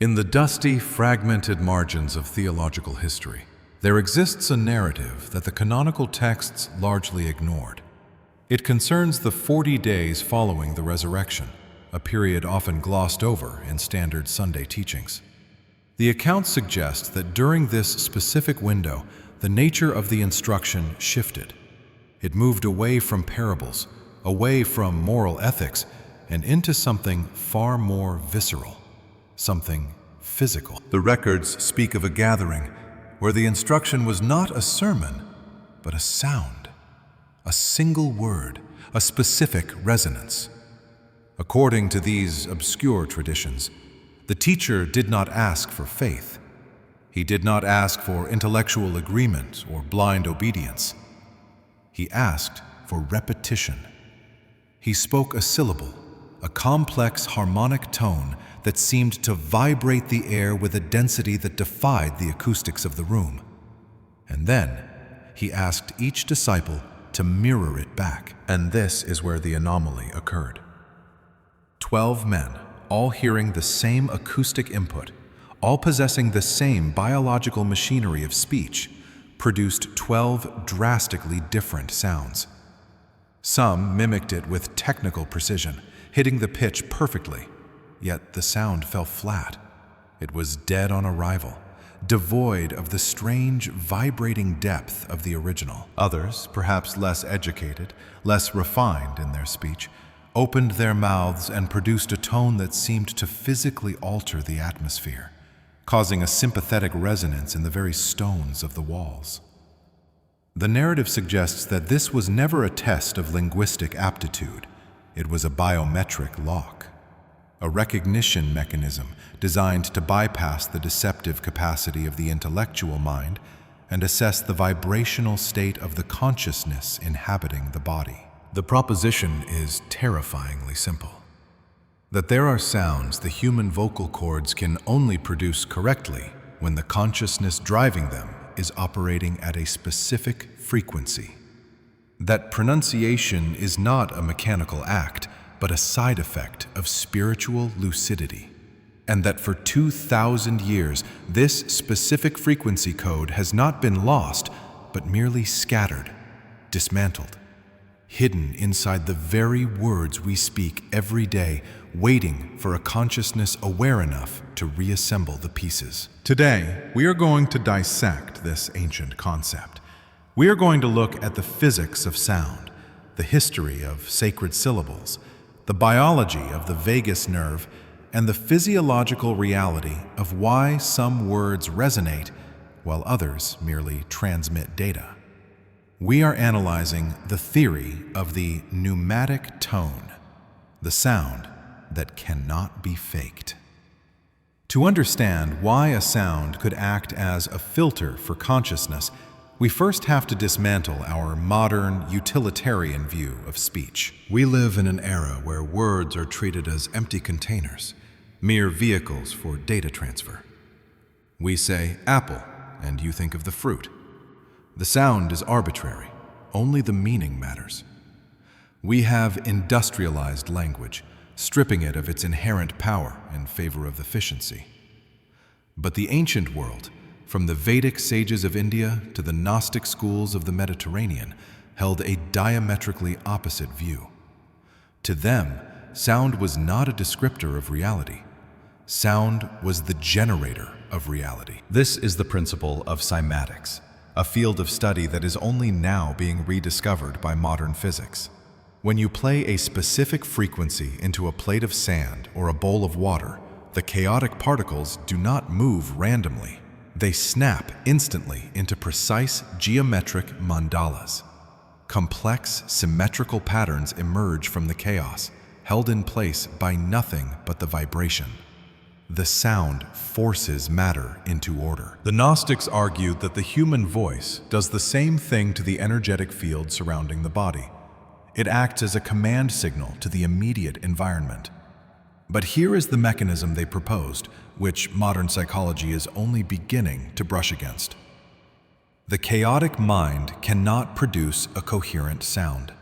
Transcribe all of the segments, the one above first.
In the dusty, fragmented margins of theological history, there exists a narrative that the canonical texts largely ignored. It concerns the 40 days following the resurrection, a period often glossed over in standard Sunday teachings. The account suggests that during this specific window, the nature of the instruction shifted. It moved away from parables, away from moral ethics, and into something far more visceral, something physical. The records speak of a gathering where the instruction was not a sermon, but a sound, a single word, a specific resonance. According to these obscure traditions, the teacher did not ask for faith. He did not ask for intellectual agreement or blind obedience. He asked for repetition. He spoke a syllable, a complex harmonic tone that seemed to vibrate the air with a density that defied the acoustics of the room. And then he asked each disciple to mirror it back. And this is where the anomaly occurred. 12 men, all hearing the same acoustic input, all possessing the same biological machinery of speech, produced 12 drastically different sounds. Some mimicked it with technical precision, hitting the pitch perfectly, yet the sound fell flat. It was dead on arrival, devoid of the strange, vibrating depth of the original. Others, perhaps less educated, less refined in their speech, opened their mouths and produced a tone that seemed to physically alter the atmosphere, causing a sympathetic resonance in the very stones of the walls. The narrative suggests that this was never a test of linguistic aptitude. It was a biometric lock, a recognition mechanism designed to bypass the deceptive capacity of the intellectual mind and assess the vibrational state of the consciousness inhabiting the body. The proposition is terrifyingly simple: that there are sounds the human vocal cords can only produce correctly when the consciousness driving them is operating at a specific frequency. That pronunciation is not a mechanical act, but a side effect of spiritual lucidity. And that for 2,000 years, this specific frequency code has not been lost, but merely scattered, dismantled, hidden inside the very words we speak every day, waiting for a consciousness aware enough to reassemble the pieces. Today, we are going to dissect this ancient concept. We are going to look at the physics of sound, the history of sacred syllables, the biology of the vagus nerve, and the physiological reality of why some words resonate while others merely transmit data. We are analyzing the theory of the pneumatic tone, the sound that cannot be faked. To understand why a sound could act as a filter for consciousness, we first have to dismantle our modern, utilitarian view of speech. We live in an era where words are treated as empty containers, mere vehicles for data transfer. We say apple, and you think of the fruit. The sound is arbitrary. Only the meaning matters. We have industrialized language, stripping it of its inherent power in favor of efficiency. But the ancient world, from the Vedic sages of India to the Gnostic schools of the Mediterranean, held a diametrically opposite view. To them, sound was not a descriptor of reality. Sound was the generator of reality. This is the principle of cymatics, a field of study that is only now being rediscovered by modern physics. When you play a specific frequency into a plate of sand or a bowl of water, the chaotic particles do not move randomly. They snap instantly into precise geometric mandalas. Complex, symmetrical patterns emerge from the chaos, held in place by nothing but the vibration. The sound forces matter into order. The Gnostics argued that the human voice does the same thing to the energetic field surrounding the body. It acts as a command signal to the immediate environment. But here is the mechanism they proposed, which modern psychology is only beginning to brush against. The chaotic mind cannot produce a coherent sound.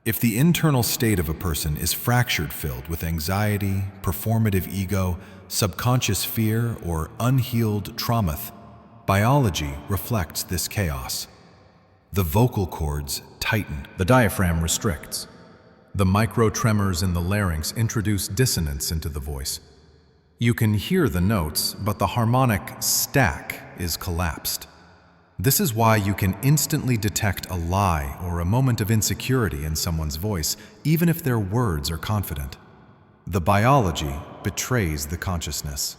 If the internal state of a person is fractured, filled with anxiety, performative ego, subconscious fear, or unhealed trauma, biology reflects this chaos. The vocal cords tighten. The diaphragm restricts. The micro-tremors in the larynx introduce dissonance into the voice. You can hear the notes, but the harmonic stack is collapsed. This is why you can instantly detect a lie or a moment of insecurity in someone's voice, even if their words are confident. The biology betrays the consciousness.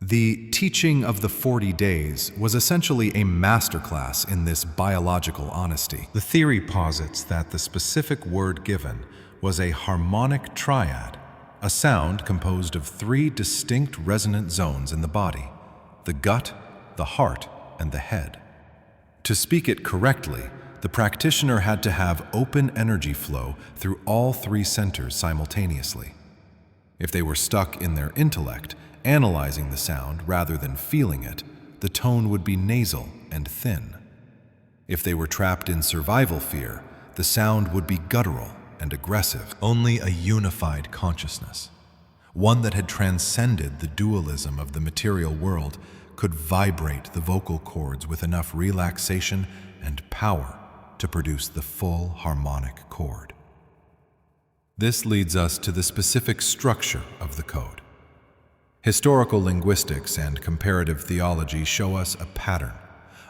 The teaching of the 40 days was essentially a masterclass in this biological honesty. The theory posits that the specific word given was a harmonic triad, a sound composed of 3 distinct resonant zones in the body: the gut, the heart, and the head. To speak it correctly, the practitioner had to have open energy flow through all 3 centers simultaneously. If they were stuck in their intellect, analyzing the sound rather than feeling it, the tone would be nasal and thin. If they were trapped in survival fear, the sound would be guttural and aggressive. Only a unified consciousness, one that had transcended the dualism of the material world, could vibrate the vocal cords with enough relaxation and power to produce the full harmonic chord. This leads us to the specific structure of the code. Historical linguistics and comparative theology show us a pattern,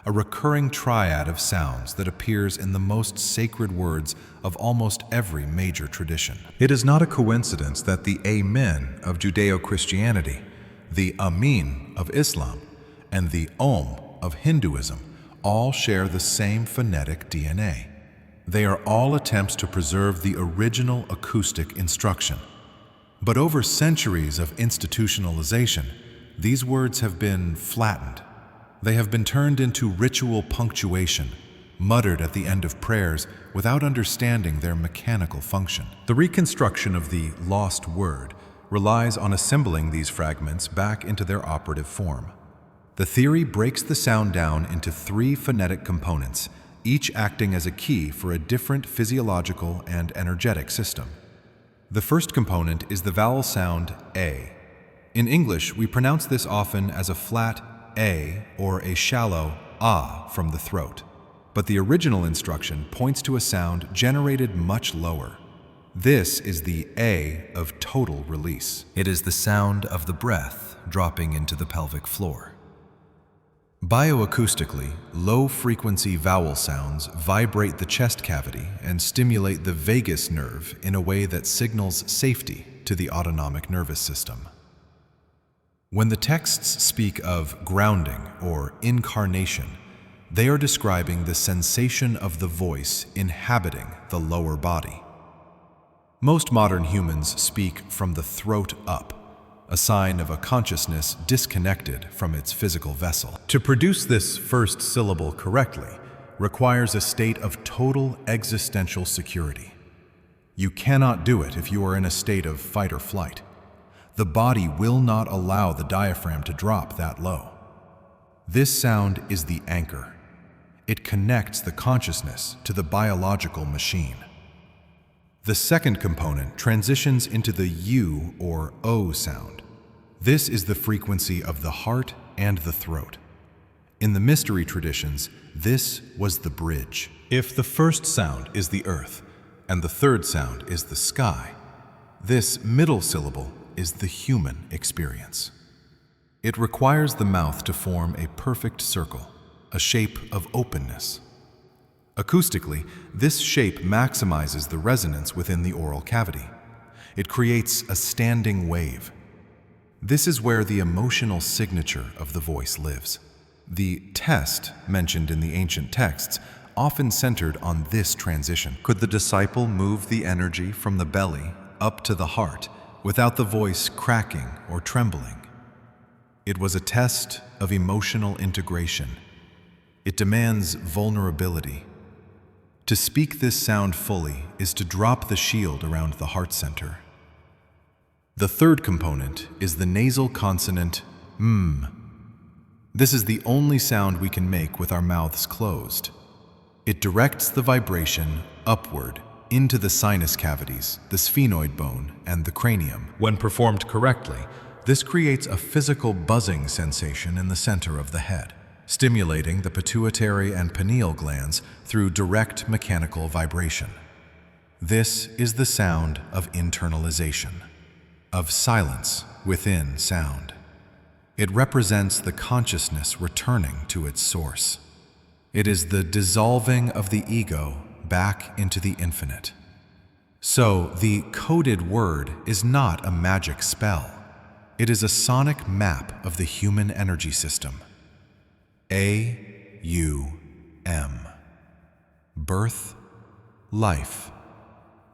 a recurring triad of sounds that appears in the most sacred words of almost every major tradition. It is not a coincidence that the AMIN of Judeo-Christianity, the AMIN of Islam, and the Om of Hinduism all share the same phonetic DNA. They are all attempts to preserve the original acoustic instruction. But over centuries of institutionalization, these words have been flattened. They have been turned into ritual punctuation, muttered at the end of prayers without understanding their mechanical function. The reconstruction of the lost word relies on assembling these fragments back into their operative form. The theory breaks the sound down into 3 phonetic components, each acting as a key for a different physiological and energetic system. The first component is the vowel sound A. In English, we pronounce this often as a flat A or a shallow ah from the throat. But the original instruction points to a sound generated much lower. This is the A of total release. It is the sound of the breath dropping into the pelvic floor. Bioacoustically, low-frequency vowel sounds vibrate the chest cavity and stimulate the vagus nerve in a way that signals safety to the autonomic nervous system. When the texts speak of grounding or incarnation, they are describing the sensation of the voice inhabiting the lower body. Most modern humans speak from the throat up, a sign of a consciousness disconnected from its physical vessel. To produce this first syllable correctly requires a state of total existential security. You cannot do it if you are in a state of fight or flight. The body will not allow the diaphragm to drop that low. This sound is the anchor. It connects the consciousness to the biological machine. The second component transitions into the U or O sound. This is the frequency of the heart and the throat. In the mystery traditions, this was the bridge. If the first sound is the earth and the third sound is the sky, this middle syllable is the human experience. It requires the mouth to form a perfect circle, a shape of openness. Acoustically, this shape maximizes the resonance within the oral cavity. It creates a standing wave. This is where the emotional signature of the voice lives. The test mentioned in the ancient texts often centered on this transition. Could the disciple move the energy from the belly up to the heart without the voice cracking or trembling? It was a test of emotional integration. It demands vulnerability. To speak this sound fully is to drop the shield around the heart center. The third component is the nasal consonant m. This is the only sound we can make with our mouths closed. It directs the vibration upward into the sinus cavities, the sphenoid bone, and the cranium. When performed correctly, this creates a physical buzzing sensation in the center of the head, stimulating the pituitary and pineal glands through direct mechanical vibration. This is the sound of internalization, of silence within sound. It represents the consciousness returning to its source. It is the dissolving of the ego back into the infinite. So, the coded word is not a magic spell. It is a sonic map of the human energy system. A-U-M. Birth, life,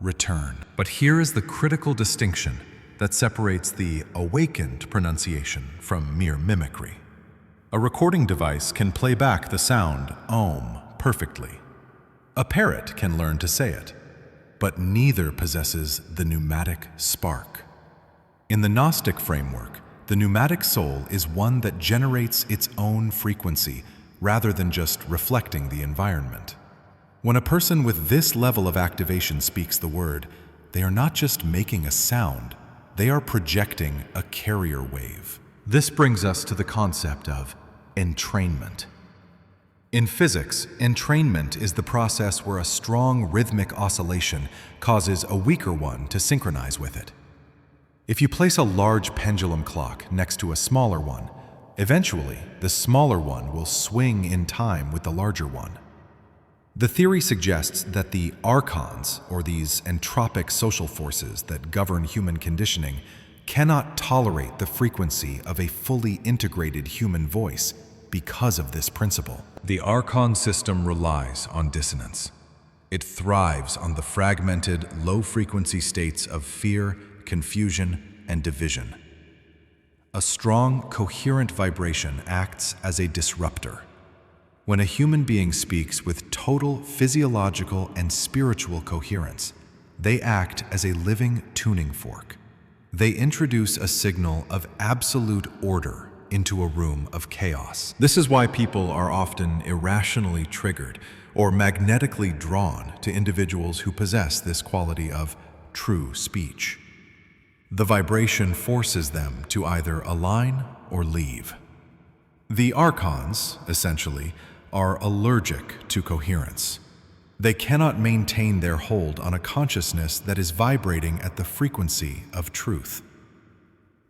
return. But here is the critical distinction that separates the awakened pronunciation from mere mimicry. A recording device can play back the sound Om perfectly. A parrot can learn to say it, but neither possesses the pneumatic spark. In the Gnostic framework, the pneumatic soul is one that generates its own frequency rather than just reflecting the environment. When a person with this level of activation speaks the word, they are not just making a sound, they are projecting a carrier wave. This brings us to the concept of entrainment. In physics, entrainment is the process where a strong rhythmic oscillation causes a weaker one to synchronize with it. If you place a large pendulum clock next to a smaller one, eventually the smaller one will swing in time with the larger one. The theory suggests that the Archons, or these entropic social forces that govern human conditioning, cannot tolerate the frequency of a fully integrated human voice because of this principle. The Archon system relies on dissonance. It thrives on the fragmented, low-frequency states of fear, confusion, and division. A strong, coherent vibration acts as a disruptor. When a human being speaks with total physiological and spiritual coherence, they act as a living tuning fork. They introduce a signal of absolute order into a room of chaos. This is why people are often irrationally triggered or magnetically drawn to individuals who possess this quality of true speech. The vibration forces them to either align or leave. The Archons, essentially, are allergic to coherence. They cannot maintain their hold on a consciousness that is vibrating at the frequency of truth.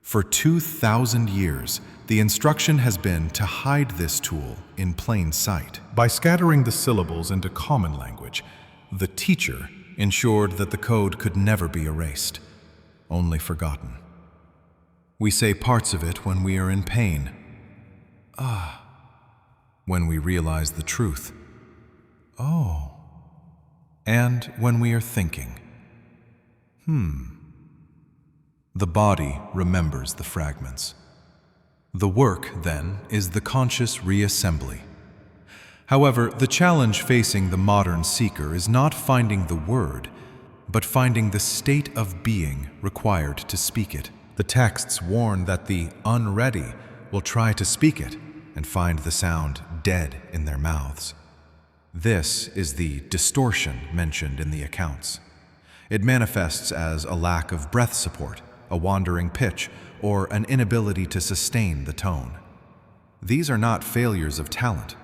For 2,000 years, the instruction has been to hide this tool in plain sight. By scattering the syllables into common language, the teacher ensured that the code could never be erased, only forgotten. We say parts of it when we are in pain. When we realize the truth. Oh. And when we are thinking. The body remembers the fragments. The work, then, is the conscious reassembly. However, the challenge facing the modern seeker is not finding the word, but finding the state of being required to speak it. The texts warn that the unready will try to speak it and find the sound dead in their mouths. This is the distortion mentioned in the accounts. It manifests as a lack of breath support, a wandering pitch, or an inability to sustain the tone. These are not failures of talent.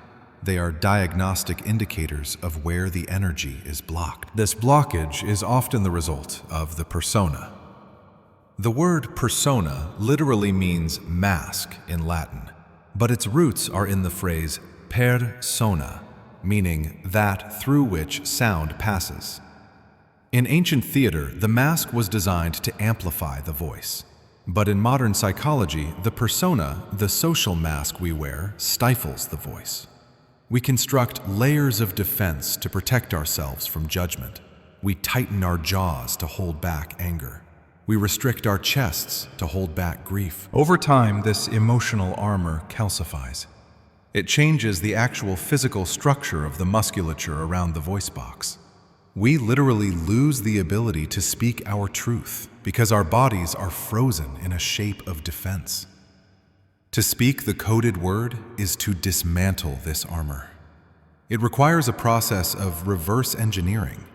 They are diagnostic indicators of where the energy is blocked. This blockage is often the result of the persona. The word persona literally means mask in Latin, but its roots are in the phrase per sona, meaning that through which sound passes. In ancient theater, the mask was designed to amplify the voice. But in modern psychology, the persona, the social mask we wear, stifles the voice. We construct layers of defense to protect ourselves from judgment. We tighten our jaws to hold back anger. We restrict our chests to hold back grief. Over time, this emotional armor calcifies. It changes the actual physical structure of the musculature around the voice box. We literally lose the ability to speak our truth because our bodies are frozen in a shape of defense. To speak the coded word is to dismantle this armor. It requires a process of reverse engineering.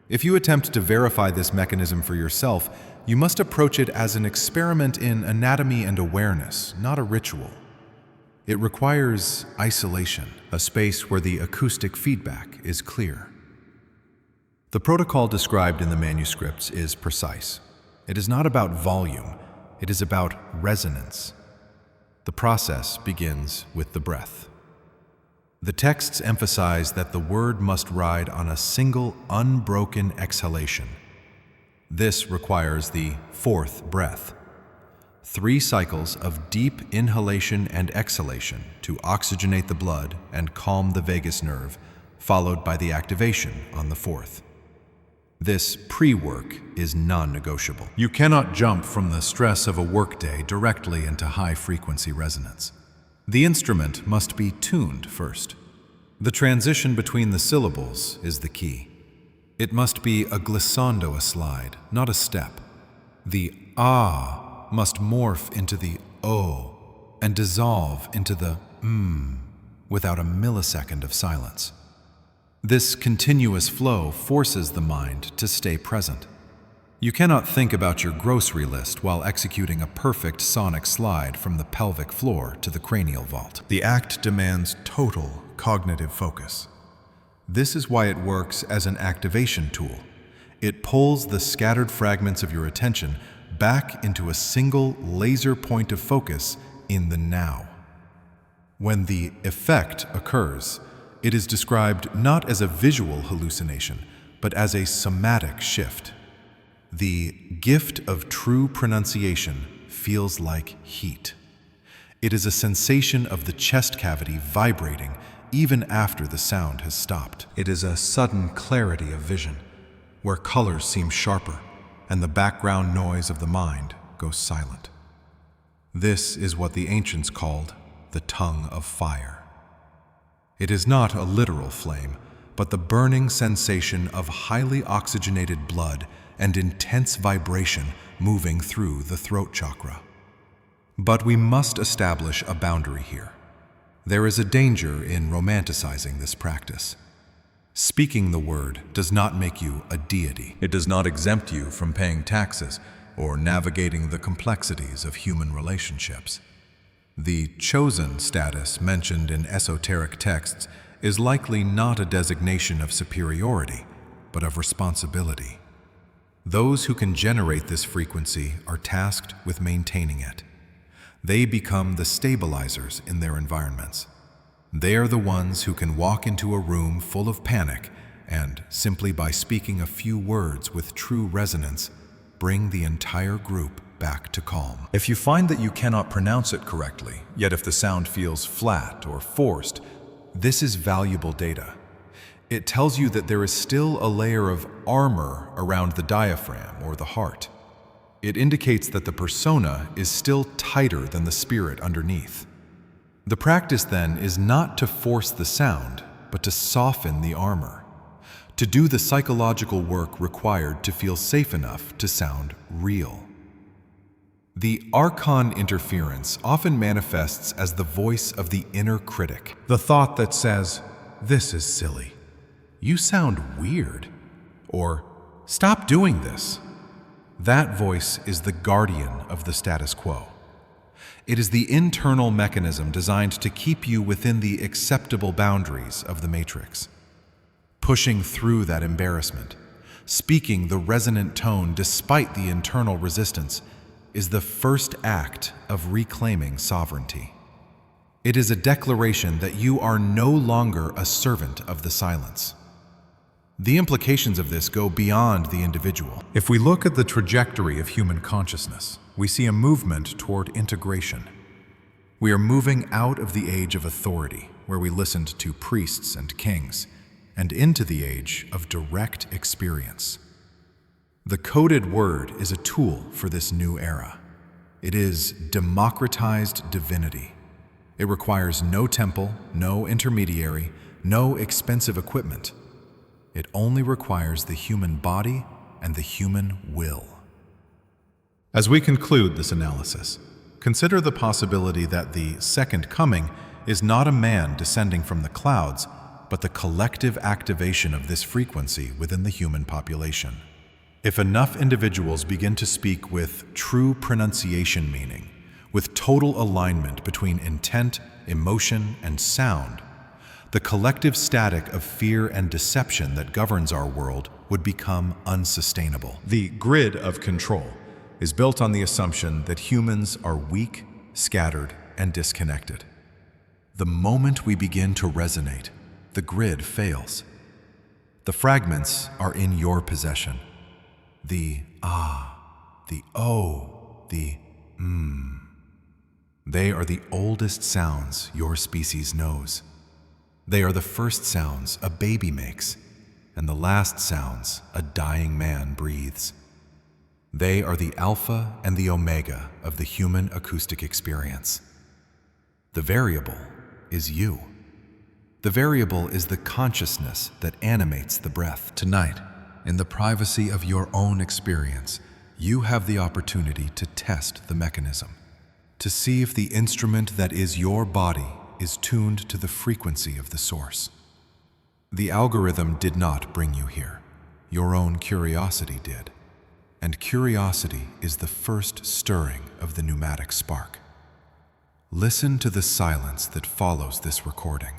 If you attempt to verify this mechanism for yourself, you must approach it as an experiment in anatomy and awareness, not a ritual. It requires isolation, a space where the acoustic feedback is clear. The protocol described in the manuscripts is precise. It is not about volume, it is about resonance. The process begins with the breath. The texts emphasize that the word must ride on a single, unbroken exhalation. This requires the fourth breath. 3 cycles of deep inhalation and exhalation to oxygenate the blood and calm the vagus nerve, followed by the activation on the 4th. This pre-work is non-negotiable. You cannot jump from the stress of a workday directly into high-frequency resonance. The instrument must be tuned first. The transition between the syllables is the key. It must be a glissando, a slide, not a step. The ah must morph into the o and dissolve into the without a millisecond of silence. This continuous flow forces the mind to stay present. You cannot think about your grocery list while executing a perfect sonic slide from the pelvic floor to the cranial vault. The act demands total cognitive focus. This is why it works as an activation tool. It pulls the scattered fragments of your attention back into a single laser point of focus in the now. When the effect occurs, it is described not as a visual hallucination, but as a somatic shift. The gift of true pronunciation feels like heat. It is a sensation of the chest cavity vibrating even after the sound has stopped. It is a sudden clarity of vision, where colors seem sharper and the background noise of the mind goes silent. This is what the ancients called the tongue of fire. It is not a literal flame, but the burning sensation of highly oxygenated blood and intense vibration moving through the throat chakra. But we must establish a boundary here. There is a danger in romanticizing this practice. Speaking the word does not make you a deity. It does not exempt you from paying taxes or navigating the complexities of human relationships. The chosen status mentioned in esoteric texts is likely not a designation of superiority, but of responsibility. Those who can generate this frequency are tasked with maintaining it. They become the stabilizers in their environments. They are the ones who can walk into a room full of panic and, simply by speaking a few words with true resonance, bring the entire group back to calm. If you find that you cannot pronounce it correctly, yet if the sound feels flat or forced, this is valuable data. It tells you that there is still a layer of armor around the diaphragm or the heart. It indicates that the persona is still tighter than the spirit underneath. The practice then is not to force the sound, but to soften the armor, to do the psychological work required to feel safe enough to sound real. The Archon interference often manifests as the voice of the inner critic, the thought that says, "This is silly. You sound weird," or "Stop doing this." That voice is the guardian of the status quo. It is the internal mechanism designed to keep you within the acceptable boundaries of the matrix. Pushing through that embarrassment, speaking the resonant tone despite the internal resistance, is the first act of reclaiming sovereignty. It is a declaration that you are no longer a servant of the silence. The implications of this go beyond the individual. If we look at the trajectory of human consciousness, we see a movement toward integration. We are moving out of the age of authority, where we listened to priests and kings, and into the age of direct experience. The coded word is a tool for this new era. It is democratized divinity. It requires no temple, no intermediary, no expensive equipment. It only requires the human body and the human will. As we conclude this analysis, consider the possibility that the second coming is not a man descending from the clouds, but the collective activation of this frequency within the human population. If enough individuals begin to speak with true pronunciation meaning, with total alignment between intent, emotion, and sound, the collective static of fear and deception that governs our world would become unsustainable. The grid of control is built on the assumption that humans are weak, scattered, and disconnected. The moment we begin to resonate, the grid fails. The fragments are in your possession. The ah, the oh, the They are the oldest sounds your species knows. They are the first sounds a baby makes, and the last sounds a dying man breathes. They are the alpha and the omega of the human acoustic experience. The variable is you. The variable is the consciousness that animates the breath. Tonight, in the privacy of your own experience, you have the opportunity to test the mechanism, to see if the instrument that is your body is tuned to the frequency of the source. The algorithm did not bring you here. Your own curiosity did. And curiosity is the first stirring of the pneumatic spark. Listen to the silence that follows this recording.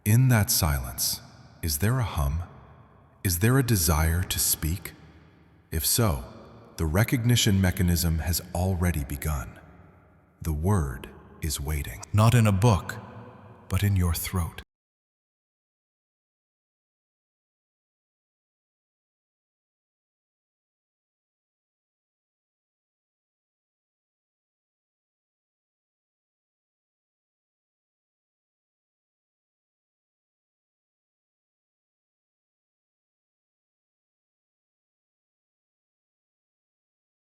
In that silence, is there a hum? Is there a desire to speak? If so, the recognition mechanism has already begun. The word is waiting, not in a book, but in your throat.